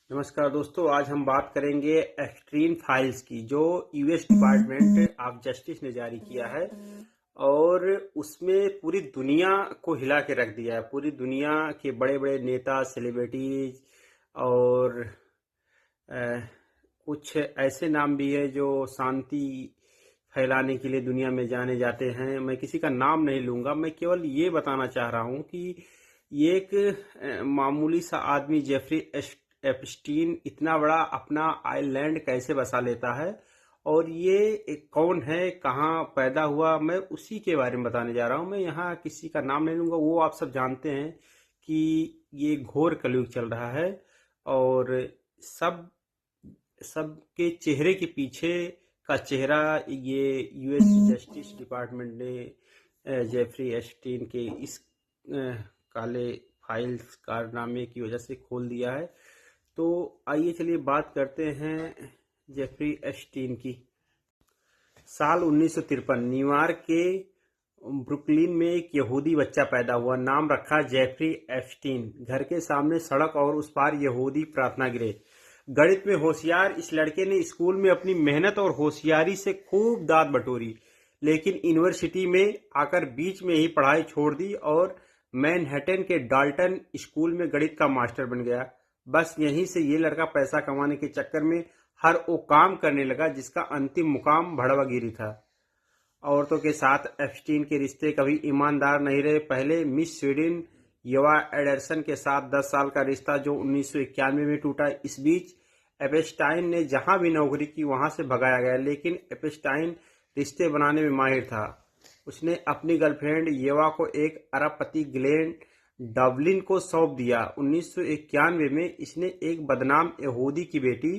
नमस्कार दोस्तों, आज हम बात करेंगे एक्सट्रीम फाइल्स की जो यूएस डिपार्टमेंट ऑफ जस्टिस ने जारी किया है। और उसमें पूरी दुनिया को हिला के रख दिया है। पूरी दुनिया के बड़े बड़े नेता, सेलिब्रिटीज और अ, कुछ ऐसे नाम भी है जो शांति फैलाने के लिए दुनिया में जाने जाते हैं। मैं किसी का नाम नहीं लूंगा, मैं केवल ये बताना चाह रहा हूँ कि ये एक मामूली सा आदमी जेफरी एप्स्टीन इतना बड़ा अपना आइलैंड कैसे बसा लेता है, और ये एक कौन है, कहाँ पैदा हुआ, मैं उसी के बारे में बताने जा रहा हूँ। मैं यहाँ किसी का नाम नहीं लूंगा, वो आप सब जानते हैं कि ये घोर कलयुग चल रहा है। और सब सबके चेहरे के पीछे का चेहरा ये यूएस जस्टिस डिपार्टमेंट ने जेफरी एस्टीन के इस काले फाइल्स कारनामे की वजह से खोल दिया है। तो आइए चलिए बात करते हैं जेफरी एस्टीन की। साल 1953 न्यूयॉर्क के ब्रुकलिन में एक यहूदी बच्चा पैदा हुआ। नाम रखा जेफरी एस्टीन। घर के सामने सड़क और उस पार यहूदी प्रार्थना गृह। गणित में होशियार इस लड़के ने स्कूल में अपनी मेहनत और होशियारी से खूब दाद बटोरी, लेकिन यूनिवर्सिटी में आकर बीच में ही पढ़ाई छोड़ दी और मैनहट्टन के डाल्टन स्कूल में गणित का मास्टर बन गया। बस यहीं से ये लड़का पैसा कमाने के चक्कर में हर वो काम करने लगा जिसका अंतिम मुकाम भड़वागिरी था। औरतों के साथ एप्स्टीन के रिश्ते कभी ईमानदार नहीं रहे। पहले मिस स्वीडन यवा एडरसन के साथ 10 साल का रिश्ता जो 1991 में टूटा। इस बीच एप्स्टाइन ने जहां भी नौकरी की वहां से भगाया गया, लेकिन एप्स्टाइन रिश्ते बनाने में माहिर था। उसने अपनी गर्लफ्रेंड येवा को एक अरबपति ग्लेन डबलिन को सौंप दिया। 1991 में इसने एक बदनाम यहूदी की बेटी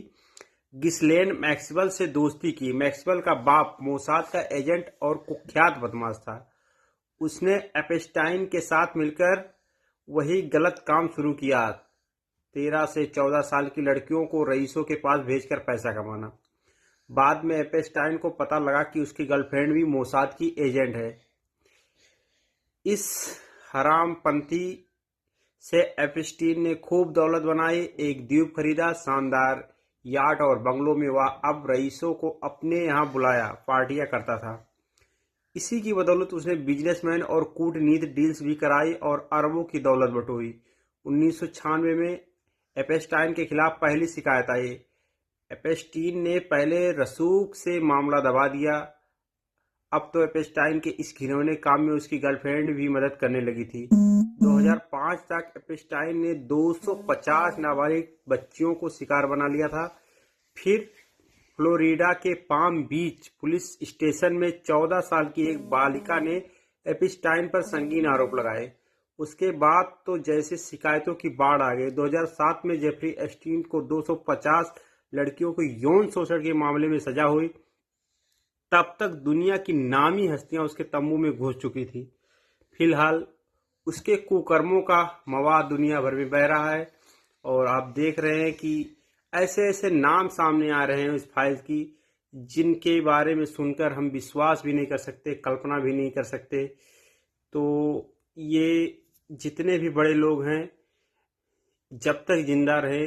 गिस्लेन मैक्सवेल से दोस्ती की। मैक्सवेल का बाप मोसाद का एजेंट और कुख्यात बदमाश था। उसने एप्स्टाइन के साथ मिलकर वही गलत काम शुरू किया, 13 से 14 साल की लड़कियों को रईसों के पास भेजकर पैसा कमाना। बाद में एप्स्टाइन को पता लगा कि उसकी गर्लफ्रेंड भी मोसाद की एजेंट है। इस हरामपंथी से एप्स्टीन ने खूब दौलत बनाई, एक द्वीप खरीदा, शानदार याट और बंगलों में वह अब रईसों को अपने यहाँ बुलाया पार्टियां करता था। इसी की बदौलत उसने बिजनेसमैन और कूटनीति डील्स भी कराई और अरबों की दौलत बटोरी। 1996 में एप्स्टाइन के खिलाफ पहली शिकायत आई। एप्स्टीन ने पहले रसूख से मामला दबा दिया। अब तो एप्स्टाइन के इस घिनौने काम में उसकी गर्लफ्रेंड भी मदद करने लगी थी। 2005 तक एप्स्टाइन ने 250 नाबालिग बच्चियों को शिकार बना लिया था। फिर फ्लोरिडा के पाम बीच पुलिस स्टेशन में 14 साल की एक बालिका ने एप्स्टाइन पर संगीन आरोप लगाए। उसके बाद तो जैसे शिकायतों की बाढ़ आ गई। 2007 में जेफरी एस्टीन को 250 लड़कियों को यौन शोषण के मामले में सजा हुई। तब तक दुनिया की नामी हस्तियां उसके तंबू में घुस चुकी थी। फिलहाल उसके कुकर्मों का मवाद दुनिया भर में बह रहा है, और आप देख रहे हैं कि ऐसे ऐसे नाम सामने आ रहे हैं इस फाइल की, जिनके बारे में सुनकर हम विश्वास भी नहीं कर सकते, कल्पना भी नहीं कर सकते। तो ये जितने भी बड़े लोग हैं, जब तक जिंदा रहे,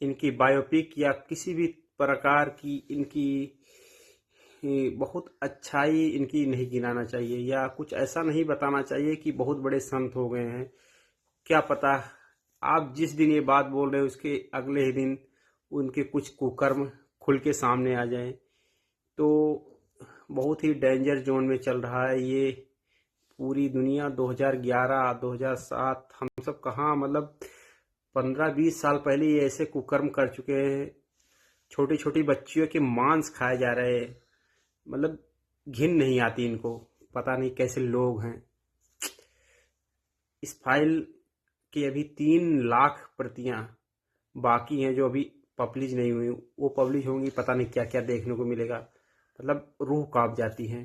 इनकी बायोपिक या किसी भी प्रकार की इनकी बहुत अच्छाई इनकी नहीं गिनाना चाहिए, या कुछ ऐसा नहीं बताना चाहिए कि बहुत बड़े संत हो गए हैं। क्या पता आप जिस दिन ये बात बोल रहे हो उसके अगले ही दिन उनके कुछ कुकर्म खुल के सामने आ जाएं। तो बहुत ही डेंजर जोन में चल रहा है ये पूरी दुनिया। 2011 2007 हम सब कहाँ, मतलब 15-20 साल पहले ये ऐसे कुकर्म कर चुके हैं। छोटी छोटी बच्चियों के मांस खाए जा रहे हैं, मतलब घिन नहीं आती इनको। पता नहीं कैसे लोग हैं। इस फाइल की अभी 3 लाख प्रतियां बाकी हैं जो अभी पब्लिश नहीं हुई। वो पब्लिश होंगी, पता नहीं क्या क्या देखने को मिलेगा। मतलब रूह कांप जाती है।